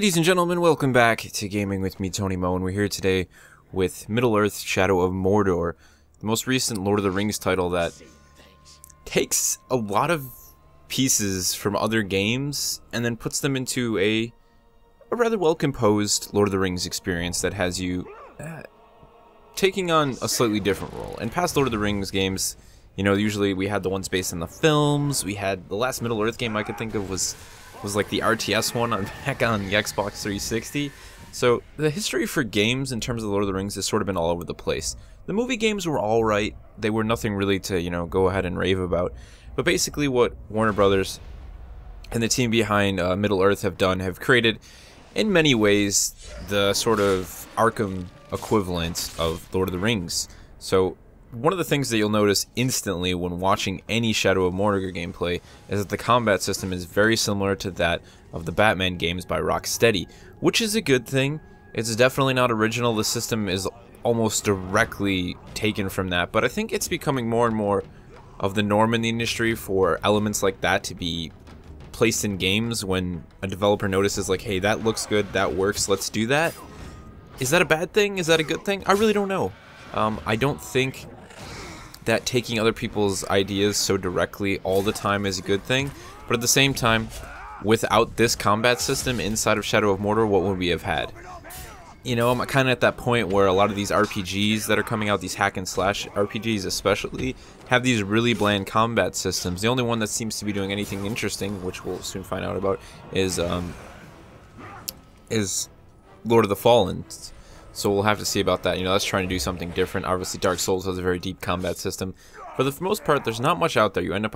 Ladies and gentlemen, welcome back to Gaming with me, Tony Mo, and we're here today with Middle-earth: Shadow of Mordor, the most recent Lord of the Rings title that takes a lot of pieces from other games and then puts them into a rather well-composed Lord of the Rings experience that has you taking on a slightly different role. In past Lord of the Rings games, you know, usually we had the ones based on the films. We had the last Middle-earth game I could think of was like the RTS one back on the Xbox 360. So the history for games in terms of Lord of the Rings has sort of been all over the place. The movie games were alright. They were nothing really to, you know, go ahead and rave about. But basically what Warner Brothers and the team behind Middle-earth have created, in many ways, the sort of Arkham equivalent of Lord of the Rings. So one of the things that you'll notice instantly when watching any Shadow of Mordor gameplay is that the combat system is very similar to that of the Batman games by Rocksteady, which is a good thing. It's definitely not original. The system is almost directly taken from that, but I think it's becoming more and more of the norm in the industry for elements like that to be placed in games when a developer notices, like, hey, that looks good, that works, let's do that. Is that a bad thing? Is that a good thing? I really don't know. I don't think that taking other people's ideas so directly all the time is a good thing, but at the same time, without this combat system inside of Shadow of Mordor, what would we have had? You know, I'm kind of at that point where a lot of these RPGs that are coming out, these hack and slash RPGs especially, have these really bland combat systems. The only one that seems to be doing anything interesting, which we'll soon find out about, is Lord of the Fallen. So we'll have to see about that. You know, that's trying to do something different. Obviously, Dark Souls has a very deep combat system. For the most part, there's not much out there. You end up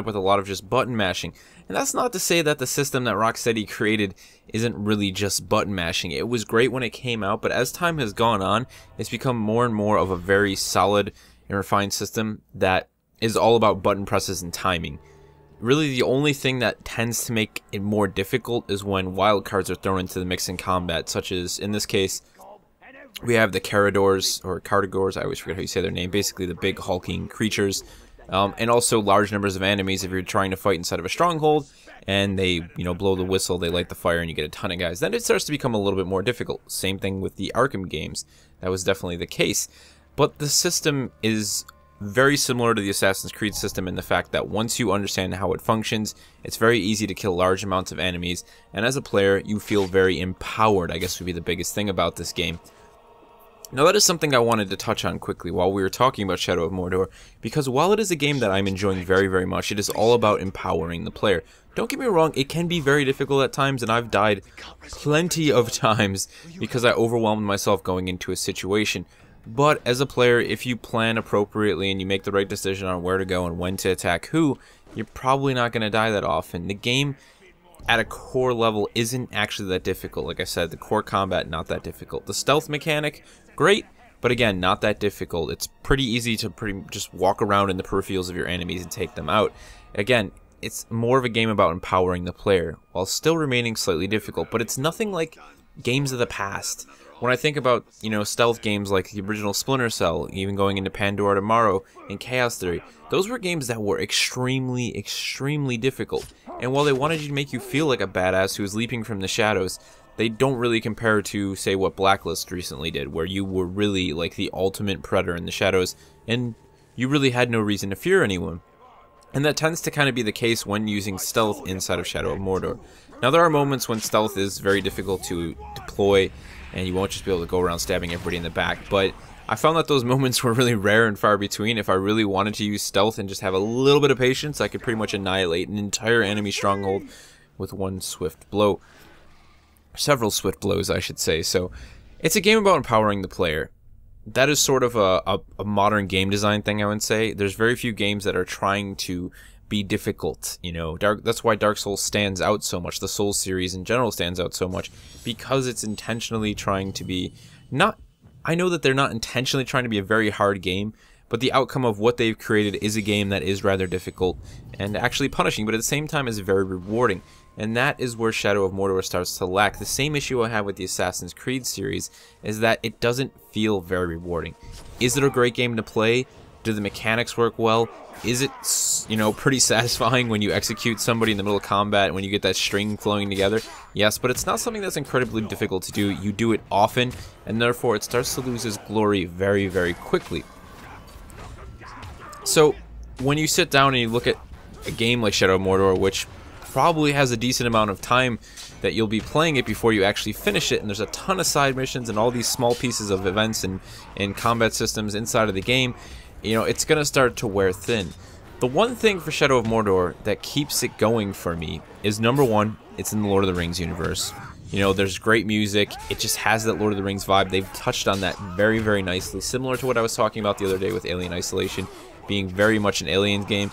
with a lot of just button mashing. And that's not to say that the system that Rocksteady created isn't really just button mashing. It was great when it came out, but as time has gone on, it's become more and more of a very solid and refined system that is all about button presses and timing. Really, the only thing that tends to make it more difficult is when wildcards are thrown into the mix in combat, such as, in this case, we have the Caradors, or Cardigors, I always forget how you say their name, basically the big hulking creatures, and also large numbers of enemies if you're trying to fight inside of a stronghold, and they, you know, blow the whistle, they light the fire, and you get a ton of guys. Then it starts to become a little bit more difficult. Same thing with the Arkham games. That was definitely the case. But the system is very similar to the Assassin's Creed system in the fact that once you understand how it functions, it's very easy to kill large amounts of enemies, and as a player, you feel very empowered, I guess would be the biggest thing about this game. Now that is something I wanted to touch on quickly while we were talking about Shadow of Mordor, because while it is a game that I'm enjoying very, very much, it is all about empowering the player. Don't get me wrong, it can be very difficult at times, and I've died plenty of times because I overwhelmed myself going into a situation. But as a player, if you plan appropriately and you make the right decision on where to go and when to attack who, you're probably not going to die that often. The game, at a core level, isn't actually that difficult. Like I said, the core combat, not that difficult. The stealth mechanic, great, but again, not that difficult. It's pretty easy to just walk around in the peripherals of your enemies and take them out. Again, it's more of a game about empowering the player, while still remaining slightly difficult, but it's nothing like games of the past. When I think about, you know, stealth games like the original Splinter Cell, even going into Pandora Tomorrow and Chaos Theory, those were games that were extremely, extremely difficult. And while they wanted you to make you feel like a badass who was leaping from the shadows, they don't really compare to, say, what Blacklist recently did, where you were really like the ultimate predator in the shadows, and you really had no reason to fear anyone. And that tends to kind of be the case when using stealth inside of Shadow of Mordor. Now, there are moments when stealth is very difficult to deploy, and you won't just be able to go around stabbing everybody in the back, but I found that those moments were really rare and far between. If I really wanted to use stealth and just have a little bit of patience, I could pretty much annihilate an entire enemy stronghold with one swift blow. Several swift blows, I should say. So it's a game about empowering the player. That is sort of a modern game design thing, I would say. There's very few games that are trying to be difficult, you know. That's why Dark Souls stands out so much. The Souls series in general stands out so much because it's intentionally trying to be not... I know that they're not intentionally trying to be a very hard game, but the outcome of what they've created is a game that is rather difficult and actually punishing, but at the same time is very rewarding. And that is where Shadow of Mordor starts to lack. The same issue I have with the Assassin's Creed series is that it doesn't feel very rewarding. Is it a great game to play? Do the mechanics work well? Is it, you know, pretty satisfying when you execute somebody in the middle of combat, when you get that string flowing together? Yes, but it's not something that's incredibly difficult to do. You do it often, and therefore it starts to lose its glory very, very quickly. So, when you sit down and you look at a game like Shadow of Mordor, which probably has a decent amount of time that you'll be playing it before you actually finish it, and there's a ton of side missions and all these small pieces of events and combat systems inside of the game, you know, it's going to start to wear thin. The one thing for Shadow of Mordor that keeps it going for me is, number one, it's in the Lord of the Rings universe. You know, there's great music, it just has that Lord of the Rings vibe. They've touched on that very, very nicely, similar to what I was talking about the other day with Alien Isolation being very much an Alien game.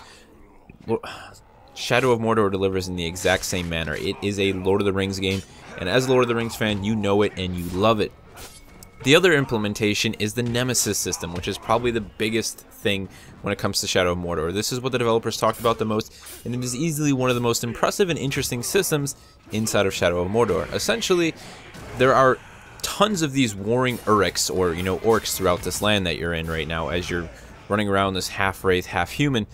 Shadow of Mordor delivers in the exact same manner. It is a Lord of the Rings game, and as a Lord of the Rings fan, you know it and you love it. The other implementation is the Nemesis system, which is probably the biggest thing when it comes to Shadow of Mordor. This is what the developers talked about the most, and it is easily one of the most impressive and interesting systems inside of Shadow of Mordor. Essentially, there are tons of these warring Uruks, or, you know, orcs throughout this land that you're in right now as you're running around this half-wraith, half-human.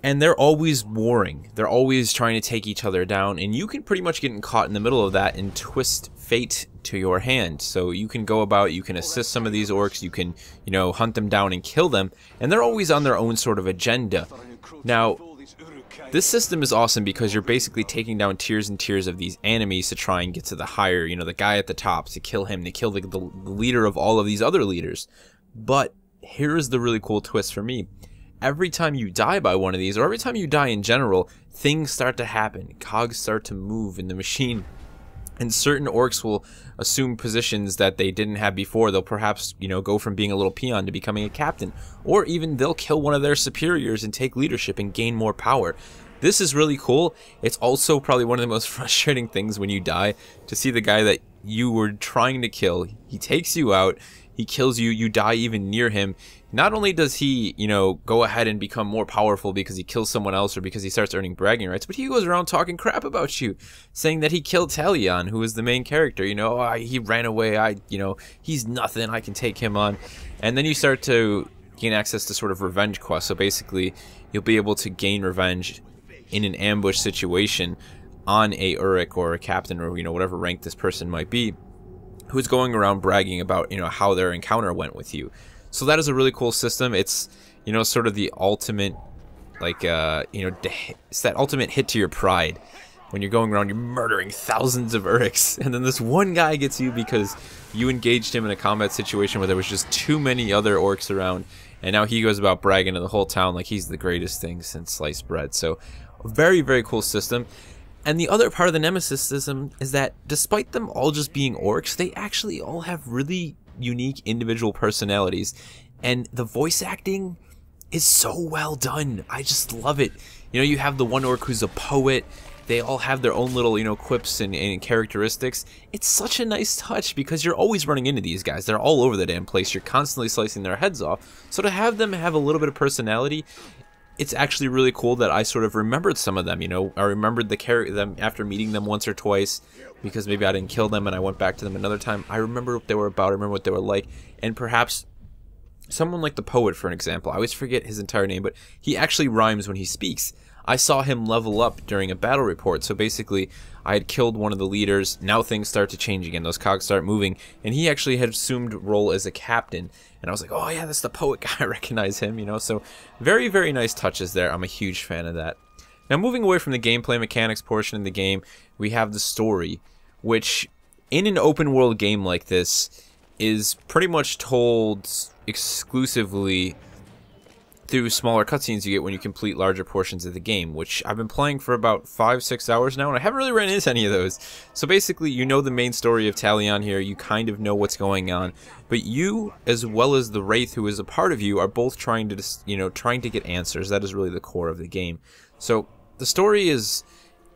And they're always warring. They're always trying to take each other down, and you can pretty much get caught in the middle of that and twist fate to your hand. So you can go about, you can assist some of these orcs, you can, you know, hunt them down and kill them, and they're always on their own sort of agenda. Now, this system is awesome because you're basically taking down tiers and tiers of these enemies to try and get to the higher, you know, the guy at the top, to kill him, to kill the leader of all of these other leaders. But here's the really cool twist for me. Every time you die by one of these, or every time you die in general, things start to happen. Cogs start to move in the machine. And certain orcs will assume positions that they didn't have before. They'll perhaps, you know, go from being a little peon to becoming a captain. Or even they'll kill one of their superiors and take leadership and gain more power. This is really cool. It's also probably one of the most frustrating things when you die, to see the guy that you were trying to kill. He takes you out. He kills you, you die even near him. Not only does he, you know, go ahead and become more powerful because he kills someone else or because he starts earning bragging rights, but he goes around talking crap about you, saying that he killed Talion, who is the main character. You know, oh, he ran away, you know, he's nothing, I can take him on. And then you start to gain access to sort of revenge quests. So basically, you'll be able to gain revenge in an ambush situation on a Uruk or a captain, or, you know, whatever rank this person might be, who's going around bragging about, you know, how their encounter went with you. So that is a really cool system. It's, you know, sort of the ultimate, like, you know, it's that ultimate hit to your pride when you're going around, you're murdering thousands of Uruks, and then this one guy gets you because you engaged him in a combat situation where there was just too many other orcs around, and now he goes about bragging to the whole town like he's the greatest thing since sliced bread. So, a very, very cool system. And the other part of the Nemesis system is that despite them all just being orcs, they actually all have really unique individual personalities. And the voice acting is so well done. I just love it. You know, you have the one orc who's a poet. They all have their own little, you know, quips and characteristics. It's such a nice touch because you're always running into these guys. They're all over the damn place. You're constantly slicing their heads off. So to have them have a little bit of personality, it's actually really cool that I sort of remembered some of them, you know. I remembered them after meeting them once or twice because maybe I didn't kill them and I went back to them another time. I remember what they were about, I remember what they were like, and perhaps someone like the poet, for an example. I always forget his entire name, but he actually rhymes when he speaks. I saw him level up during a battle report, so basically I had killed one of the leaders. Now things start to change again, those cogs start moving, and he actually had assumed role as a captain. And I was like, oh yeah, that's the poet guy, I recognize him, you know. So very, very nice touches there. I'm a huge fan of that. Now moving away from the gameplay mechanics portion of the game, we have the story, which in an open world game like this is pretty much told exclusively through smaller cutscenes you get when you complete larger portions of the game, which I've been playing for about 5-6 hours now, and I haven't really ran into any of those. So basically, you know the main story of Talion here, you kind of know what's going on, but you, as well as the Wraith who is a part of you, are both trying to, you know, trying to get answers. That is really the core of the game. So the story is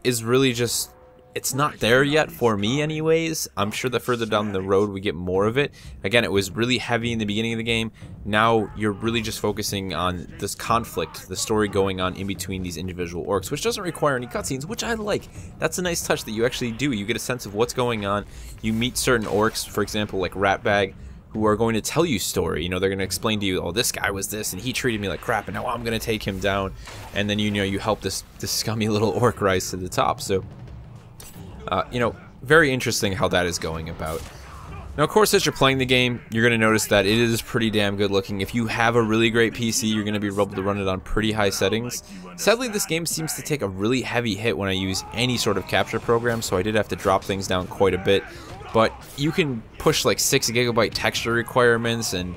really just, it's not there yet for me anyways. I'm sure that further down the road we get more of it. Again, it was really heavy in the beginning of the game. Now you're really just focusing on this conflict, the story going on in between these individual orcs, which doesn't require any cutscenes, which I like. That's a nice touch that you actually do. You get a sense of what's going on. You meet certain orcs, for example, like Ratbag, who are going to tell you story. You know, they're going to explain to you, oh, this guy was this, and he treated me like crap, and now I'm going to take him down. And then, you know, you help this scummy little orc rise to the top. So, you know, very interesting how that is going about. Now, of course, as you're playing the game, you're going to notice that it is pretty damn good looking. If you have a really great PC, you're going to be able to run it on pretty high settings. Sadly, this game seems to take a really heavy hit when I use any sort of capture program, so I did have to drop things down quite a bit. But you can push like 6 GB texture requirements, and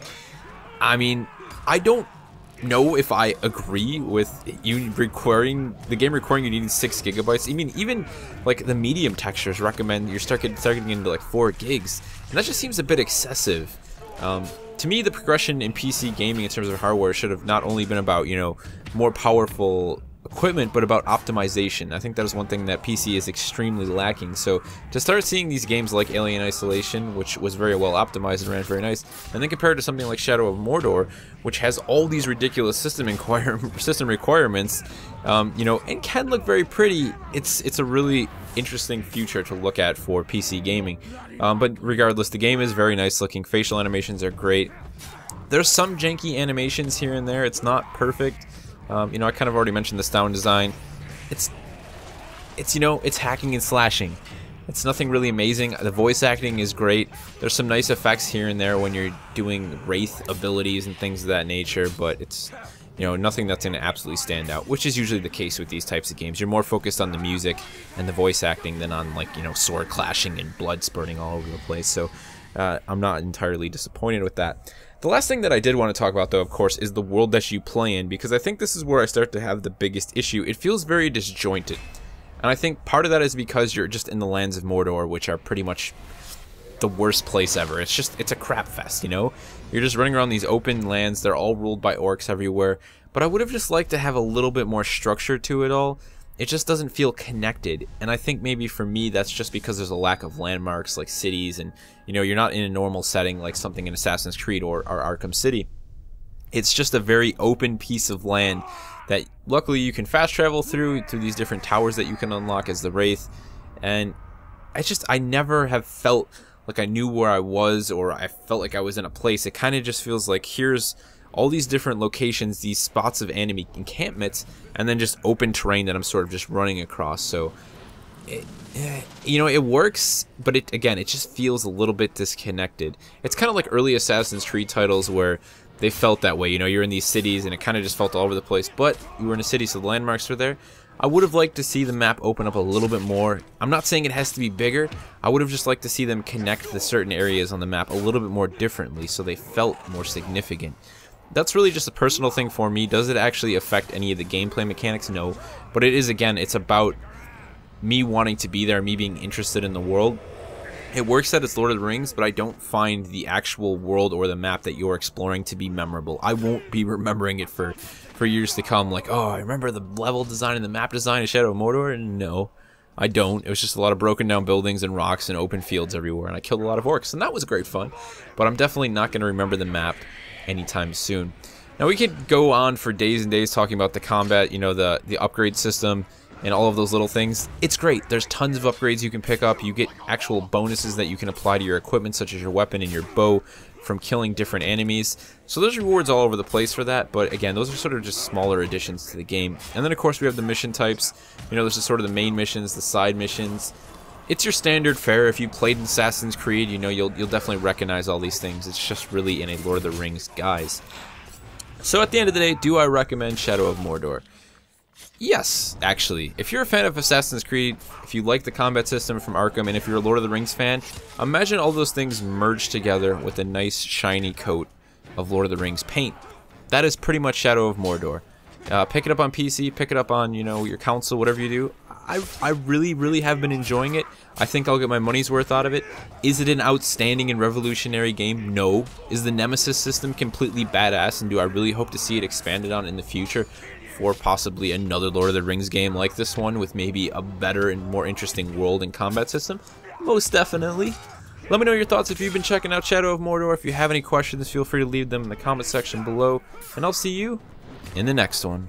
I mean, I don't know if I agree with you requiring the game requiring you needing 6 GB. I mean, even like the medium textures recommend you start getting into like 4 gigs, and that just seems a bit excessive. To me, the progression in PC gaming in terms of hardware should have not only been about, you know, more powerful equipment, but about optimization. I think that is one thing that PC is extremely lacking. So to start seeing these games like Alien Isolation, which was very well optimized and ran very nice, and then compared to something like Shadow of Mordor, which has all these ridiculous system requirements, you know, and can look very pretty, it's a really interesting future to look at for PC gaming. But regardless, the game is very nice looking. Facial animations are great. There's some janky animations here and there. It's not perfect. You know, I kind of already mentioned the sound design. It's you know, it's hacking and slashing. It's nothing really amazing. The voice acting is great. There's some nice effects here and there when you're doing wraith abilities and things of that nature, but it's, you know, nothing that's going to absolutely stand out, which is usually the case with these types of games. You're more focused on the music and the voice acting than on, like, you know, sword clashing and blood spurting all over the place. So I'm not entirely disappointed with that. The last thing that I did want to talk about, though, of course, is the world that you play in, because I think this is where I start to have the biggest issue. It feels very disjointed, and I think part of that is because you're just in the lands of Mordor, which are pretty much the worst place ever. It's a crap fest, you know? You're just running around these open lands. They're all ruled by orcs everywhere, but I would have just liked to have a little bit more structure to it all. It just doesn't feel connected, and I think maybe for me that's just because there's a lack of landmarks like cities, and, you know, you're not in a normal setting like something in Assassin's Creed or Arkham City. It's just a very open piece of land that luckily you can fast travel through these different towers that you can unlock as the Wraith, and I never have felt like I knew where I was, or I felt like I was in a place. It kind of just feels like here's all these different locations, these spots of enemy encampments, and then just open terrain that I'm sort of just running across. So, you know, it works, but it just feels a little bit disconnected. It's kind of like early Assassin's Creed titles where they felt that way. You know, you're in these cities and it kind of just felt all over the place, but you were in a city, so the landmarks are there. I would have liked to see the map open up a little bit more. I'm not saying it has to be bigger. I would have just liked to see them connect the certain areas on the map a little bit more differently so they felt more significant. That's really just a personal thing for me. Does it actually affect any of the gameplay mechanics? No. But it is, again, it's about me wanting to be there, me being interested in the world. It works that it's Lord of the Rings, but I don't find the actual world or the map that you're exploring to be memorable. I won't be remembering it for years to come, like, oh, I remember the level design and the map design of Shadow of Mordor. No, I don't. It was just a lot of broken down buildings and rocks and open fields everywhere, and I killed a lot of orcs, and that was great fun. But I'm definitely not going to remember the map anytime soon. Now, we could go on for days and days talking about the combat, you know, the upgrade system and all of those little things. It's great. There's tons of upgrades you can pick up. You get actual bonuses that you can apply to your equipment, such as your weapon and your bow, from killing different enemies. So there's rewards all over the place for that, but again, those are sort of just smaller additions to the game. And then, of course, we have the mission types. You know, there's just sort of the main missions, the side missions. It's your standard fare. If you played Assassin's Creed, you know, you'll definitely recognize all these things. It's just really in a Lord of the Rings guise. So at the end of the day, do I recommend Shadow of Mordor? Yes, actually. If you're a fan of Assassin's Creed, if you like the combat system from Arkham, and if you're a Lord of the Rings fan, imagine all those things merged together with a nice shiny coat of Lord of the Rings paint. That is pretty much Shadow of Mordor. Pick it up on PC, pick it up on, you know, your console, whatever you do. I really, really have been enjoying it. I think I'll get my money's worth out of it. Is it an outstanding and revolutionary game? No. Is the Nemesis system completely badass, and do I really hope to see it expanded on in the future for possibly another Lord of the Rings game like this one with maybe a better and more interesting world and combat system? Most definitely. Let me know your thoughts if you've been checking out Shadow of Mordor. If you have any questions, feel free to leave them in the comment section below, and I'll see you in the next one.